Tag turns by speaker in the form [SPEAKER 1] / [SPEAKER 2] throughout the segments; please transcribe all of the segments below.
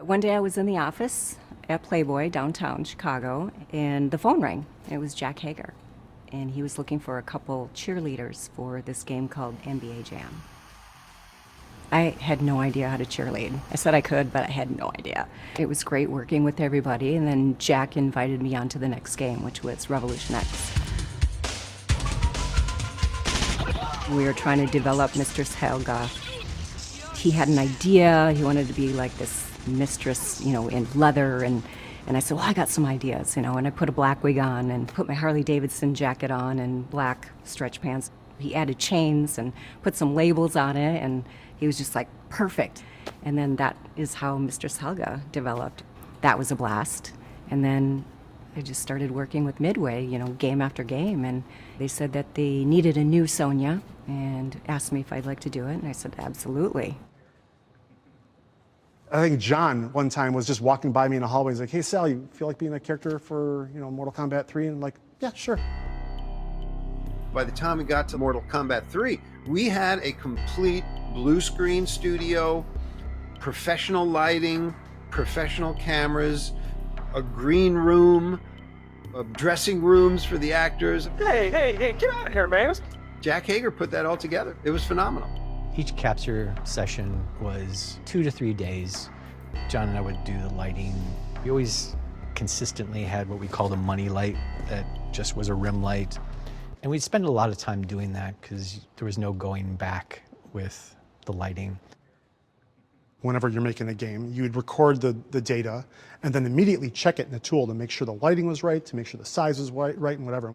[SPEAKER 1] One day I was in the office at Playboy downtown Chicago, and the phone rang. It was Jack Hager, and he was looking for a couple cheerleaders for this game called NBA Jam. I had no idea how to cheerlead. I said I could, but I had no idea. It was great working with everybody, and then Jack invited me on to the next game, which was Revolution X. We were trying to develop Mistress Helga. He had an idea. He wanted to be like this mistress, in leather, and I said, well, I got some ideas, and I put a black wig on and put my Harley Davidson jacket on and black stretch pants. He added chains and put some labels on it, and he was just like, perfect. And then that is how Mistress Helga developed. That was a blast. And then I just started working with Midway, game after game, and they said that they needed a new Sonya and asked me if I'd like to do it, and I said, absolutely.
[SPEAKER 2] I think John one time was just walking by me in a hallway. He's like, hey, Sal, you feel like being a character for, Mortal Kombat 3? And I'm like, yeah, sure.
[SPEAKER 3] By the time we got to Mortal Kombat 3, we had a complete blue screen studio, professional lighting, professional cameras, a green room, dressing rooms for the actors.
[SPEAKER 4] Hey, get out of here, man.
[SPEAKER 3] Jack Hager put that all together. It was phenomenal.
[SPEAKER 5] Each capture session was 2 to 3 days. John and I would do the lighting. We always consistently had what we called a money light that just was a rim light. And we'd spend a lot of time doing that because there was no going back with the lighting.
[SPEAKER 2] Whenever you're making a game, you would record the data and then immediately check it in the tool to make sure the lighting was right, to make sure the size was right and whatever.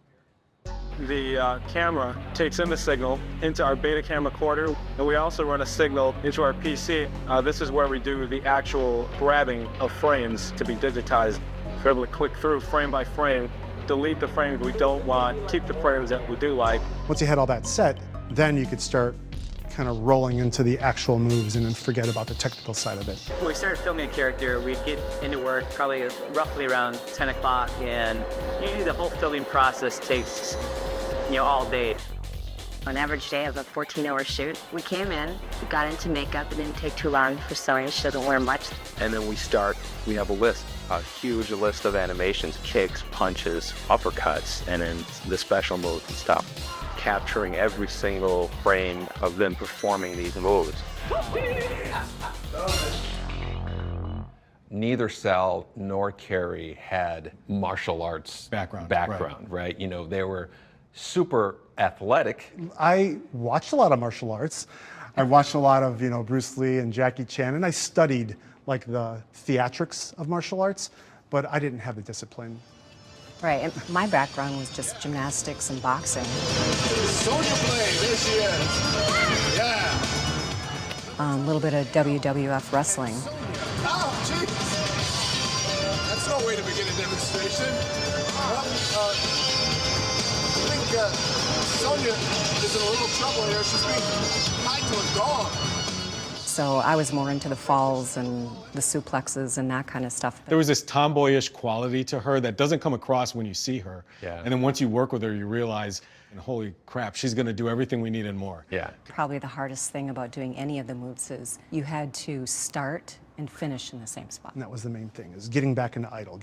[SPEAKER 4] The camera takes in the signal into our beta cam recorder, and we also run a signal into our PC. This is where we do the actual grabbing of frames to be digitized. We're able to click through frame by frame, delete the frames we don't want, keep the frames that we do like.
[SPEAKER 2] Once you had all that set, then you could start kind of rolling into the actual moves and then forget about the technical side of it.
[SPEAKER 6] When we started filming a character, we'd get into work probably roughly around 10 o'clock, and usually the whole filming process takes all day.
[SPEAKER 7] On an average day of a 14-hour shoot, we came in, we got into makeup. It didn't take too long for Sonya. She doesn't wear much.
[SPEAKER 8] And then we have a list, a huge list of animations, kicks, punches, uppercuts, and then the special moves and stuff, capturing every single frame of them performing these moves.
[SPEAKER 9] Neither Sal nor Carrie had martial arts background, right? They were super athletic.
[SPEAKER 2] I watched a lot of martial arts. I watched a lot of, Bruce Lee and Jackie Chan, and I studied like the theatrics of martial arts, but I didn't have the discipline.
[SPEAKER 1] Right, and my background was just gymnastics and boxing.
[SPEAKER 10] Sonya Blade, there she is. Yeah.
[SPEAKER 1] A little bit of WWF wrestling.
[SPEAKER 10] Oh, jeez. That's no way to begin a demonstration. I think Sonya is in a little trouble here. She's being tied to a dog.
[SPEAKER 1] So I was more into the falls and the suplexes and that kind of stuff.
[SPEAKER 11] There was this tomboyish quality to her that doesn't come across when you see her.
[SPEAKER 9] Yeah.
[SPEAKER 11] And then once you work with her, you realize, holy crap, she's going to do everything we need and more.
[SPEAKER 9] Yeah.
[SPEAKER 1] Probably the hardest thing about doing any of the moves is you had to start and finish in the same spot.
[SPEAKER 2] And that was the main thing, is getting back into idle.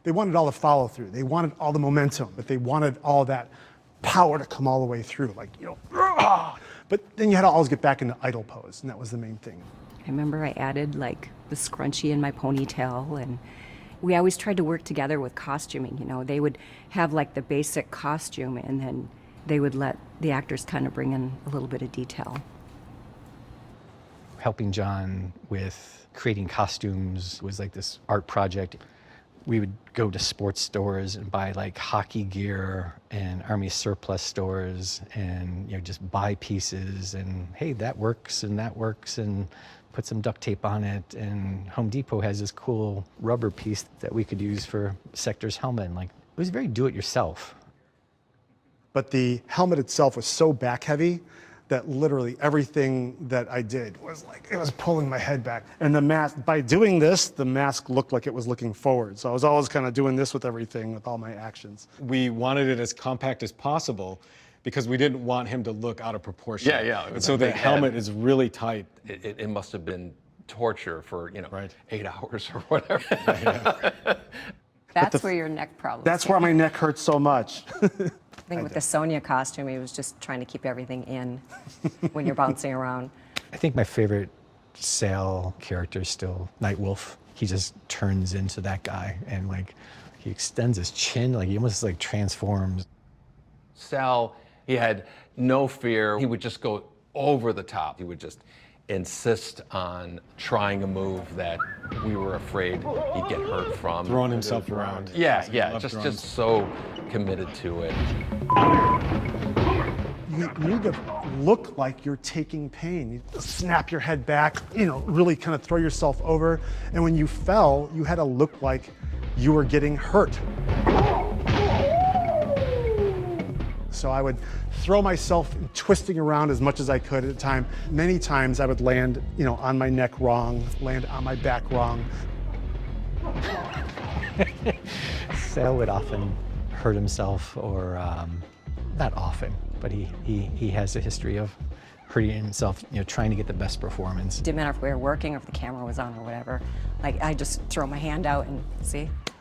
[SPEAKER 2] They wanted all the follow through. They wanted all the momentum, but they wanted all that power to come all the way through, But then you had to always get back into idle pose, and that was the main thing.
[SPEAKER 1] I remember I added like the scrunchie in my ponytail, and we always tried to work together with costuming. They would have like the basic costume, and then they would let the actors kind of bring in a little bit of detail.
[SPEAKER 5] Helping John with creating costumes was like this art project. We would go to sports stores and buy like hockey gear and army surplus stores and just buy pieces and hey, that works and put some duct tape on it. And Home Depot has this cool rubber piece that we could use for Sector's helmet. And it was very do-it-yourself.
[SPEAKER 2] But the helmet itself was so back heavy that literally everything that I did was it was pulling my head back. And the mask, by doing this, the mask looked like it was looking forward. So I was always kind of doing this with everything, with all my actions.
[SPEAKER 11] We wanted it as compact as possible because we didn't want him to look out of proportion.
[SPEAKER 9] Yeah.
[SPEAKER 11] And so the helmet is really tight.
[SPEAKER 9] It must have been torture for,
[SPEAKER 11] Right.
[SPEAKER 9] 8 hours or whatever.
[SPEAKER 1] That's where your neck problem.
[SPEAKER 2] That's why my neck hurts so much.
[SPEAKER 1] I think with the Sonya costume, he was just trying to keep everything in when you're bouncing around.
[SPEAKER 5] I think my favorite Sale character is still Nightwolf. He just turns into that guy, and like he extends his chin, like he almost like transforms.
[SPEAKER 9] Sal, he had no fear. He would just go over the top. He would just insist on trying a move that we were afraid he'd get hurt from.
[SPEAKER 11] Throwing himself around.
[SPEAKER 9] Yeah,
[SPEAKER 11] He
[SPEAKER 9] yeah,
[SPEAKER 11] loved
[SPEAKER 9] just
[SPEAKER 11] throwing.
[SPEAKER 9] so committed to it.
[SPEAKER 2] You need to look like you're taking pain. You snap your head back, really kind of throw yourself over. And when you fell, you had to look like you were getting hurt. So I would throw myself twisting around as much as I could at a time. Many times I would land, on my neck wrong, land on my back wrong.
[SPEAKER 5] Sale would often hurt himself, or not often, but he has a history of hurting himself, trying to get the best performance.
[SPEAKER 1] Didn't matter if we were working or if the camera was on or whatever. Like, I just throw my hand out and,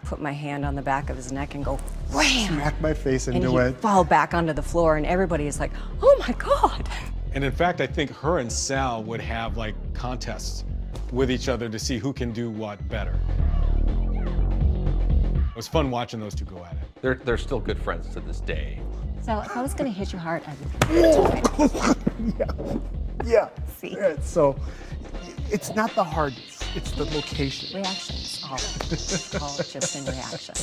[SPEAKER 1] put my hand on the back of his neck and go, wham!
[SPEAKER 2] Smack my face
[SPEAKER 1] And
[SPEAKER 2] into
[SPEAKER 1] he'd
[SPEAKER 2] it.
[SPEAKER 1] fall back onto the floor, and everybody is like, oh my God.
[SPEAKER 11] And in fact, I think her and Sal would have like contests with each other to see who can do what better. It was fun watching those two go at it.
[SPEAKER 9] They're still good friends to this day.
[SPEAKER 1] So if I was gonna hit you hard, I'd
[SPEAKER 2] Yeah.
[SPEAKER 1] See?
[SPEAKER 2] Yeah, so it's not the hardness, it's the location.
[SPEAKER 1] reactions, all just in reaction.